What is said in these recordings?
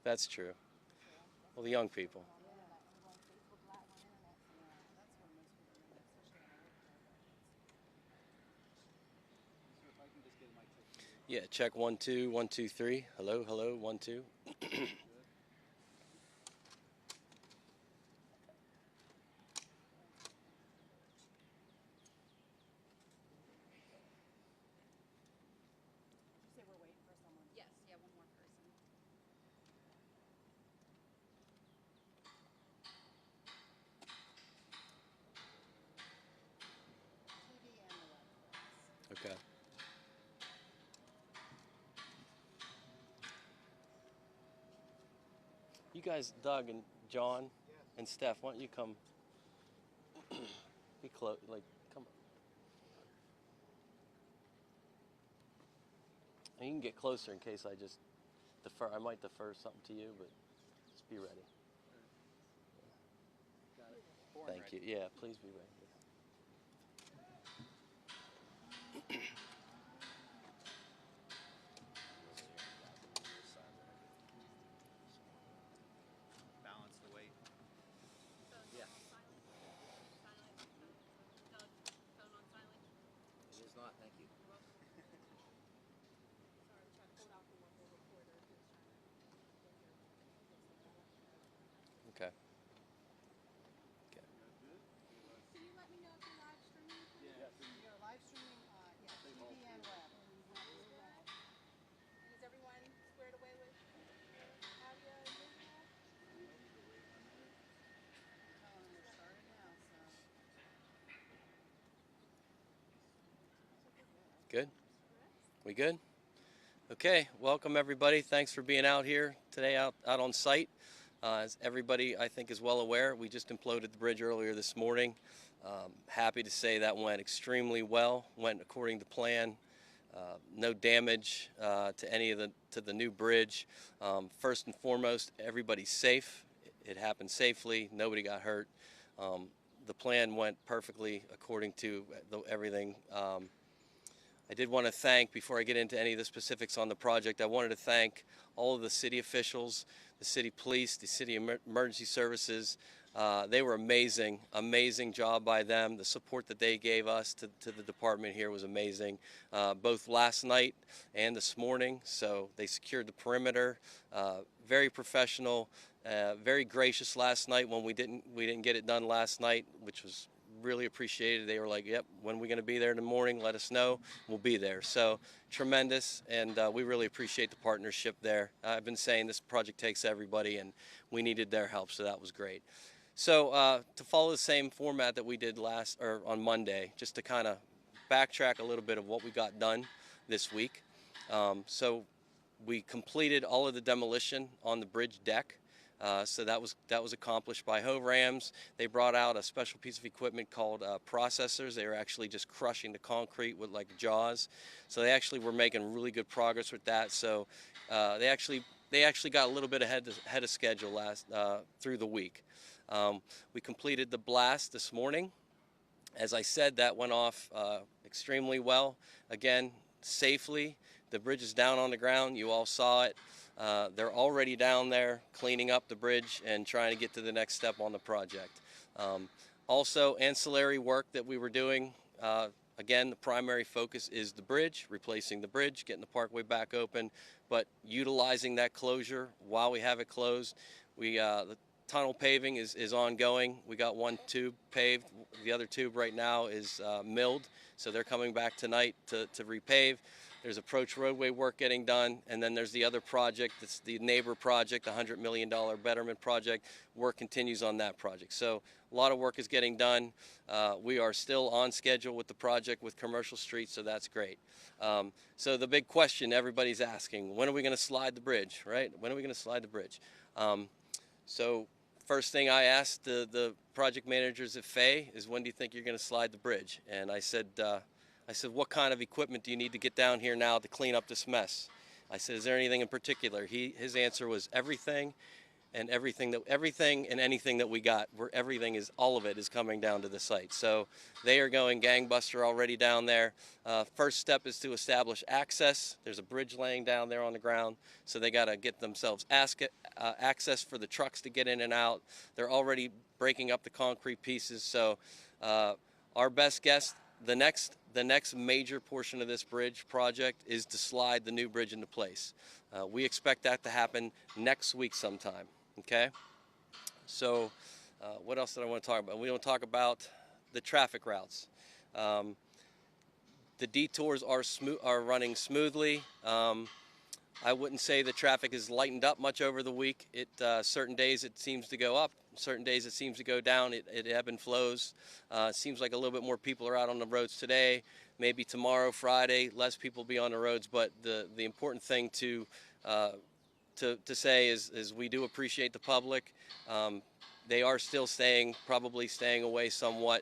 That's true. Well, the young people. Yeah, that everyone Facebook Live on internet. Yeah, that's where most people know that, especially on a work day. So if I can just get a mic check from you. Yeah, check 1 2 1 2 3. Hello, hello, 1 2. Good. Did you say we're waiting for someone? Yes, yeah, one more person. TV and the web, please. Okay. You guys, Doug and John Yes. and Steph, why don't you come be close? Like, come. And you can get closer in case I just defer. I might defer something to you, but just be ready. Got it. Born Thank ready. you. Yeah, please be ready. Balance the weight. Phone Yeah. on silent. Silent. Doug, phone on silent. It is not, thank you. You're welcome. Sorry, we tried to hold out the local reporter who was trying to get here. Okay. Can you let me know if you're live streaming, please? Yeah. We are live streaming, yeah, TV and web. And is everyone squared away with your audio and visual? They're telling them they're starting now, so. Good. We good? Okay. Welcome everybody. Thanks for being out here today, out on site. As everybody, I think, is well aware, we just imploded the bridge earlier this morning. Happy to say that went extremely well. Went according to plan. No damage to any of the new bridge. First and foremost, everybody's safe. It happened safely. Nobody got hurt. The plan went perfectly according to everything. I did want to thank, before I get into any of the specifics on the project, I wanted to thank all of the city officials, the city police, the city emergency services. They were amazing, amazing job by them. The support that they gave us to the department here was amazing, both last night and this morning. So they secured the perimeter, very professional, very gracious last night when we didn't get it done last night, which was really appreciated. They were like, yep, when we're going to be there in the morning, let us know. We'll be there. So tremendous, and we really appreciate the partnership there. I've been saying this project takes everybody, and we needed their help, so that was great. So to follow the same format that we did on Monday, just to kind of backtrack a little bit of what we got done this week. So we completed all of the demolition on the bridge deck. So that was accomplished by Rams. They brought out a special piece of equipment called processors. They were actually just crushing the concrete with like jaws. So they actually were making really good progress with that. So they actually got a little bit ahead of schedule through the week. We completed the blast this morning. As I said, that went off extremely well. Again, safely. The bridge is down on the ground. You all saw it. They're already down there cleaning up the bridge and trying to get to the next step on the project. Also, ancillary work that we were doing. Again, the primary focus is the bridge, replacing the bridge, getting the parkway back open, but utilizing that closure while we have it closed. The tunnel paving is ongoing. We got one tube paved. The other tube right now is milled, so they're coming back tonight to repave. There's approach roadway work getting done, and then there's the other project, that's the neighbor project, the $100 million betterment project. Work continues on that project. So a lot of work is getting done. We are still on schedule with the project with Commercial Street, so that's great. So the big question everybody's asking, when are we going to slide the bridge, right? When are we going to slide the bridge? So first thing I asked the project managers at Fay is, when do you think you're going to slide the bridge? And I said, what kind of equipment do you need to get down here now to clean up this mess? I said, is there anything in particular? His answer was everything. and everything and anything that we got, all of it is coming down to the site. So they are going gangbuster already down there. First step is to establish access. There's a bridge laying down there on the ground, so they got to get themselves access for the trucks to get in and out. They're already breaking up the concrete pieces. So our best guess, the next major portion of this bridge project is to slide the new bridge into place. We expect that to happen next week sometime. Okay. So what else did I want to talk about? We want to talk about the traffic routes. The detours are running smoothly. I wouldn't say the traffic is lightened up much over the week. Certain days it seems to go up, certain days it seems to go down. It ebb and flows. It seems like a little bit more people are out on the roads today. Maybe tomorrow, Friday, less people will be on the roads. But the important thing to say is we do appreciate the public. They are still probably staying away somewhat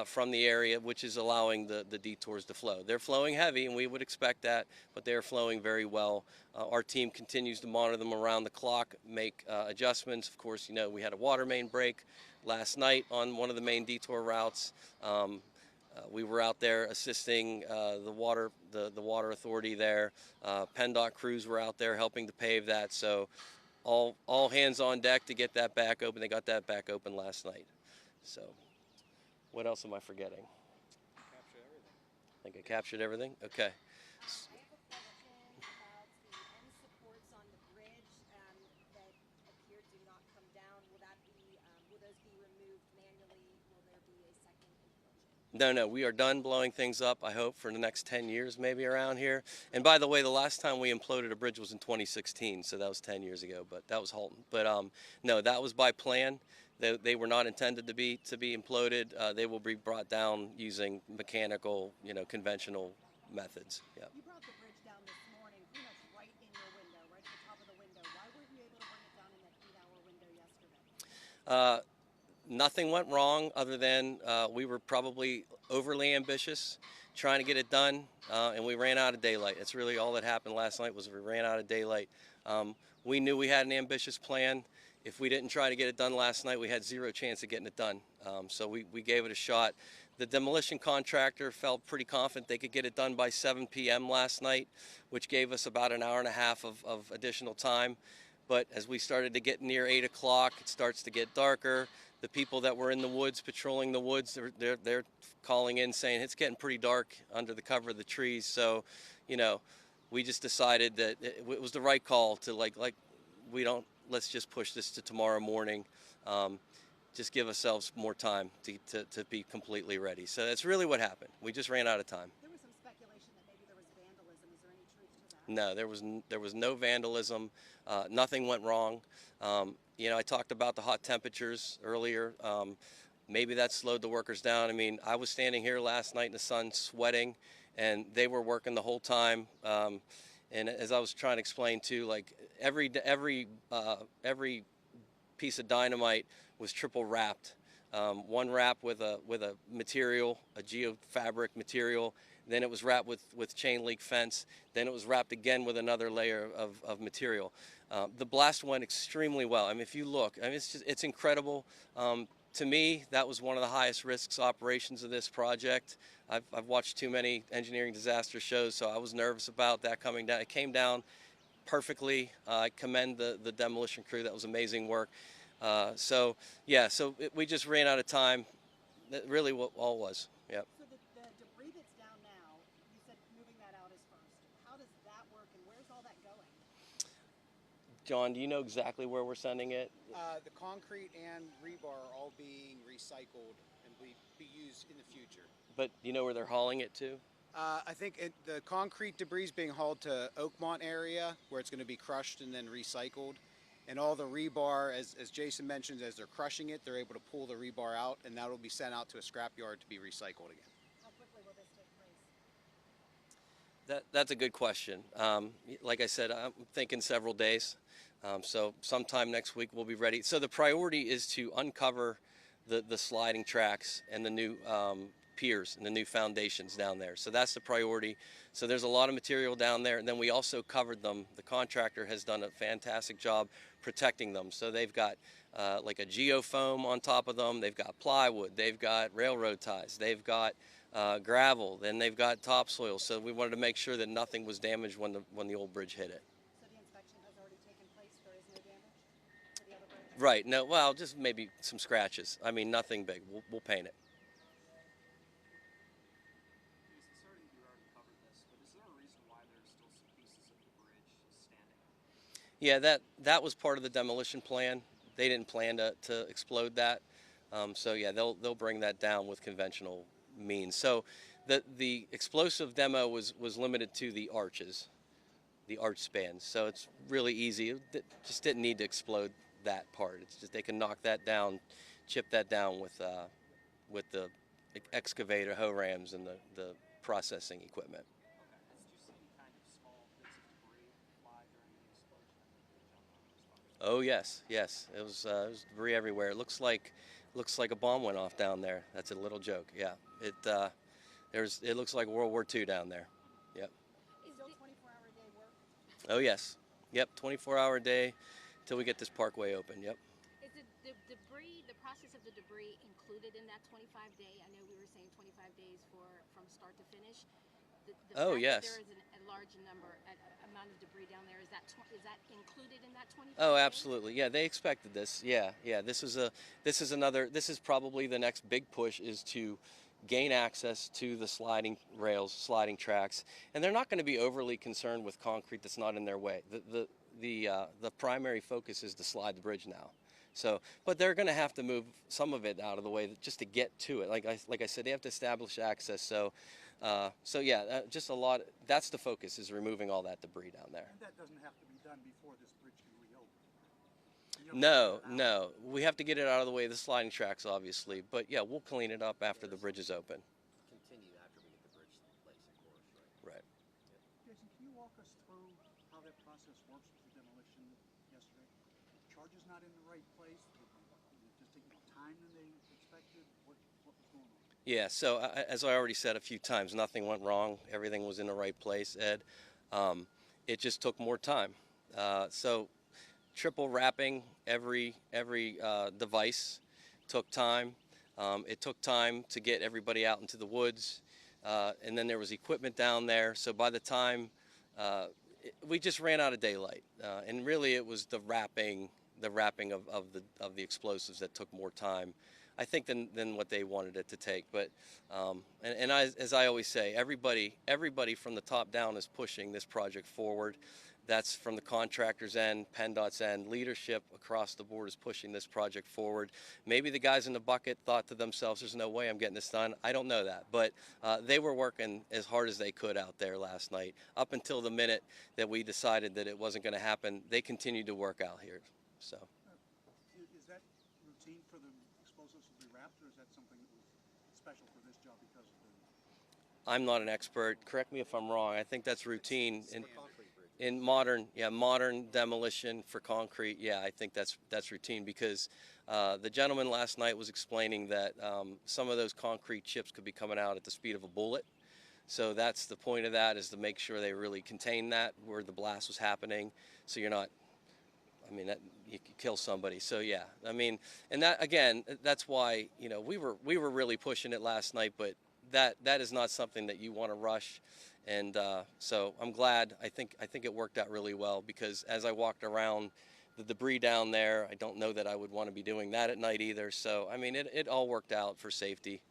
from the area, which is allowing the detours to flow. They're flowing heavy, and we would expect that, but they're flowing very well. Our team continues to monitor them around the clock, make adjustments. Of course, you know, we had a water main break last night on one of the main detour routes. We were out there assisting the water authority there. PennDOT crews were out there helping to pave that. So all hands on deck to get that back open. They got that back open last night. So what else am I forgetting? Capture everything. I think I captured everything. Okay. I have a question about the end supports on the bridge that appear to not come down. Will those be removed manually? Will there be a second implosion? No, we are done blowing things up, I hope, for the next 10 years maybe around here. And by the way, the last time we imploded a bridge was in 2016, so that was 10 years ago, but that was Halton. But no, that was by plan. They were not intended to be imploded. They will be brought down using mechanical, conventional methods. Yeah. You brought the bridge down this morning, pretty much right in your window, right at the top of the window. Why weren't you able to bring it down in that 8-hour window yesterday? Nothing went wrong other than we were probably overly ambitious trying to get it done, and we ran out of daylight. That's really all that happened last night, was we ran out of daylight. We knew we had an ambitious plan. If we didn't try to get it done last night, we had zero chance of getting it done. So we gave it a shot. The demolition contractor felt pretty confident they could get it done by 7 p.m. last night, which gave us about an hour and a half of additional time. But as we started to get near 8 o'clock, it starts to get darker. The people that were in the woods, patrolling the woods, they're calling in saying it's getting pretty dark under the cover of the trees. So, we just decided that it was the right call to let's just push this to tomorrow morning. Just give ourselves more time to be completely ready. So that's really what happened. We just ran out of time. There was some speculation that maybe there was vandalism. Is there any truth to that? No, there was no vandalism. Nothing went wrong. I talked about the hot temperatures earlier. Maybe that slowed the workers down. I mean, I was standing here last night in the sun sweating, and they were working the whole time. And as I was trying to explain too, like every piece of dynamite was triple wrapped. One wrap with a material, a geofabric material. Then it was wrapped with chain link fence. Then it was wrapped again with another layer of material. The blast went extremely well. I mean, if you look, I mean, it's incredible. To me, that was one of the highest risks operations of this project. I've watched too many engineering disaster shows, so I was nervous about that coming down. It came down perfectly. I commend the demolition crew. That was amazing work. We just ran out of time. That really what all was. Yep. So the debris that's down now, you said moving that out is first. How does that work, and where's all that going? John, do you know exactly where we're sending it? The concrete and rebar are all being recycled and be used in the future. But do you know where they're hauling it to? I think the concrete debris is being hauled to Oakmont area, where it's going to be crushed and then recycled. And all the rebar, as Jason mentioned, as they're crushing it, they're able to pull the rebar out, and that will be sent out to a scrapyard to be recycled again. How quickly will this take place? That's a good question. Like I said, I'm thinking several days. So sometime next week we'll be ready. So the priority is to uncover the sliding tracks and the new piers and the new foundations down there. So that's the priority. So there's a lot of material down there, and then we also covered them. The contractor has done a fantastic job protecting them. So they've got like a geofoam on top of them. They've got plywood. They've got railroad ties. They've got gravel. Then they've got topsoil. So we wanted to make sure that nothing was damaged when the old bridge hit it. So the inspection has already taken place, there is no damage to the other bridge? Right. No. Well, just maybe some scratches. I mean, nothing big. We'll paint it. Jason, sorry you already covered this, but is there a reason why there's still some pieces of the bridge standing? Yeah, that was part of the demolition plan. They didn't plan to explode that. So yeah, they'll bring that down with conventional means. So the explosive demo was limited to the arches, the arch spans. So it's really easy. It just didn't need to explode that part. It's just they can knock that down, chip that down with the excavator, hoe rams, and the processing equipment. Okay. Did you see any kind of small bits of debris fly during the explosion at the bridge on the spot? Oh yes, yes. It was debris everywhere. It looks like a bomb went off down there. That's a little joke. Yeah. It looks like World War II down there. Yep. Is still 24-hour a day work? Oh yes. Yep. 24-hour day till we get this parkway open. Yep. Is the debris, the process of the debris included in that 25-day? I know we were saying 25 days from start to finish. The Oh, fact yes. that there is a large amount of debris down there, is that included in that 25? Oh, days? absolutely. Yeah, they expected this. Yeah, yeah. This is probably the next big push is to gain access to the sliding rails, sliding tracks, and they're not going to be overly concerned with concrete that's not in their way. The primary focus is to slide the bridge now. So, but they're going to have to move some of it out of the way just to get to it. Like I said, they have to establish access. So yeah, just a lot. That's the focus, is removing all that debris down there. And that doesn't have to be done before this bridge can reopen. No. We have to get it out of the way of the sliding tracks, obviously. But yeah, we'll clean it up after the bridge is open. Continue after we get the bridge in place, of course, right? Right. Jason, can you walk us through how that process works with the demolition yesterday? Charges not in the right place? Just taking more time than they expected? What was going on? Yeah, so as I already said a few times, nothing went wrong. Everything was in the right place, Ed. It just took more time. So triple wrapping every device took time. It took time to get everybody out into the woods. And then there was equipment down there. So by the time we just ran out of daylight. And really it was the wrapping of the explosives that took more time, I think, than what they wanted it to take. But as I always say, everybody from the top down is pushing this project forward. That's from the contractor's end, PennDOT's end. Leadership across the board is pushing this project forward. Maybe the guys in the bucket thought to themselves, there's no way I'm getting this done. I don't know that. But they were working as hard as they could out there last night. Up until the minute that we decided that it wasn't going to happen, they continued to work out here. So. Is that routine for the explosives to be wrapped, or is that something that was special for this job because of the... I'm not an expert. Correct me if I'm wrong. I think that's routine in Concrete bridge. modern demolition for concrete. Yeah, I think that's routine, because the gentleman last night was explaining that some of those concrete chips could be coming out at the speed of a bullet. So that's the point of that, is to make sure they really contain that where the blast was happening. So you're not, I mean, that you could kill somebody. So yeah, I mean, and that again, that's why, you know, we were really pushing it last night, but that is not something that you want to rush. And so I'm glad. I think it worked out really well, because as I walked around the debris down there, I don't know that I would want to be doing that at night either. So I mean, it all worked out for safety.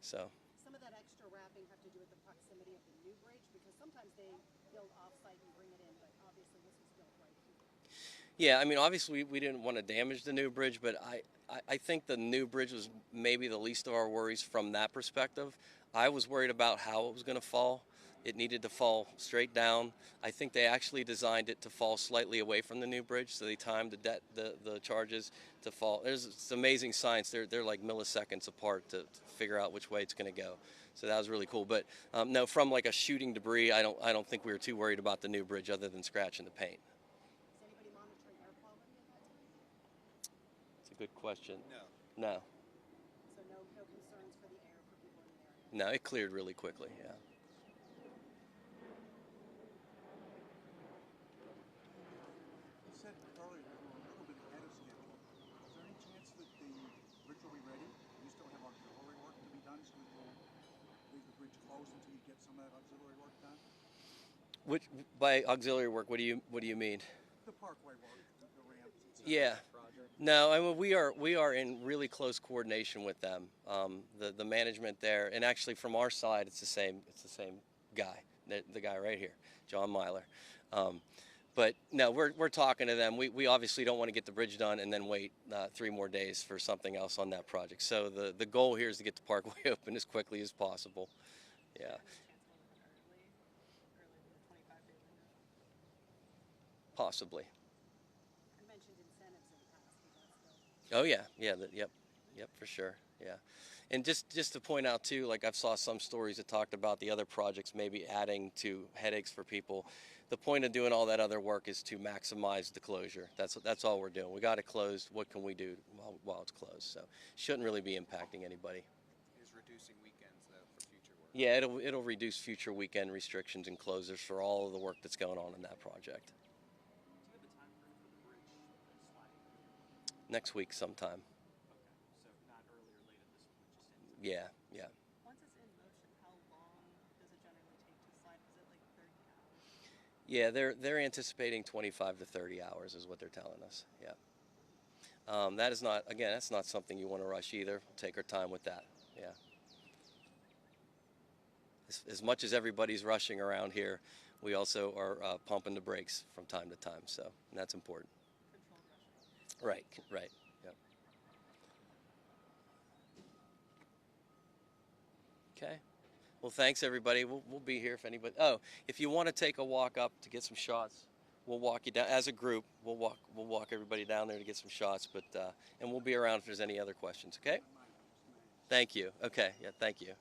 So. Some of that extra wrapping have to do with the proximity of the new bridge, because sometimes they build off-site and bring it in, but obviously this was built right here. Yeah, I mean, obviously we didn't want to damage the new bridge, but I think the new bridge was maybe the least of our worries from that perspective. I was worried about how it was going to fall. It needed to fall straight down. I think they actually designed it to fall slightly away from the new bridge, so they timed the charges to fall. It's amazing science. They're like milliseconds apart to figure out which way it's going to go. So that was really cool. But no, from like a shooting debris, I don't think we were too worried about the new bridge, other than scratching the paint. Is anybody monitoring air quality at that time? It's a good question. No. No. So no concerns for the air for people in the area? No, it cleared really quickly. Yeah. You said earlier that we're a little bit ahead of schedule. Is there any chance that the bridge will be ready? You still have auxiliary work to be done, so that you'll leave the bridge closed until you get some of that auxiliary work done? Which by auxiliary work, what do you mean? The parkway work, the ramps, etc. Yeah. No, I mean we are in really close coordination with them. The management there, and actually from our side, it's the same guy, the guy right here, John Myler. But no, we're talking to them. We obviously don't want to get the bridge done and then wait 3 more days for something else on that project. So the goal here is to get the Parkway open as quickly as possible. Yeah. Chance a little bit earlier than the 25-day window. Possibly. You mentioned incentives in the past, is that still? Oh yeah, yep, for sure, yeah. And just to point out too, like I've saw some stories that talked about the other projects maybe adding to headaches for people. The point of doing all that other work is to maximize the closure. That's all we're doing. We got it closed. What can we do while it's closed? So shouldn't really be impacting anybody. Is reducing weekends though for future work. Yeah, it'll reduce future weekend restrictions and closures for all of the work that's going on in that project. Do you have a time frame for the bridge sliding? Next week sometime. Okay, so not early or late at this point, just in. Yeah. Once it's in motion, how long does it generally take to slide? Is it like 30 hours? Yeah, they're anticipating 25 to 30 hours is what they're telling us. Yeah. That is not, again, that's not something you want to rush either. Take our time with that. Yeah. As much as everybody's rushing around here, we also are pumping the brakes from time to time. So that's important. Controlled rushing. Right. Yep. Okay. Well, thanks everybody. We'll be here if anybody. Oh, if you want to take a walk up to get some shots, we'll walk you down as a group. We'll walk everybody down there to get some shots. But and we'll be around if there's any other questions. Okay. Thank you. Okay. Yeah. Thank you.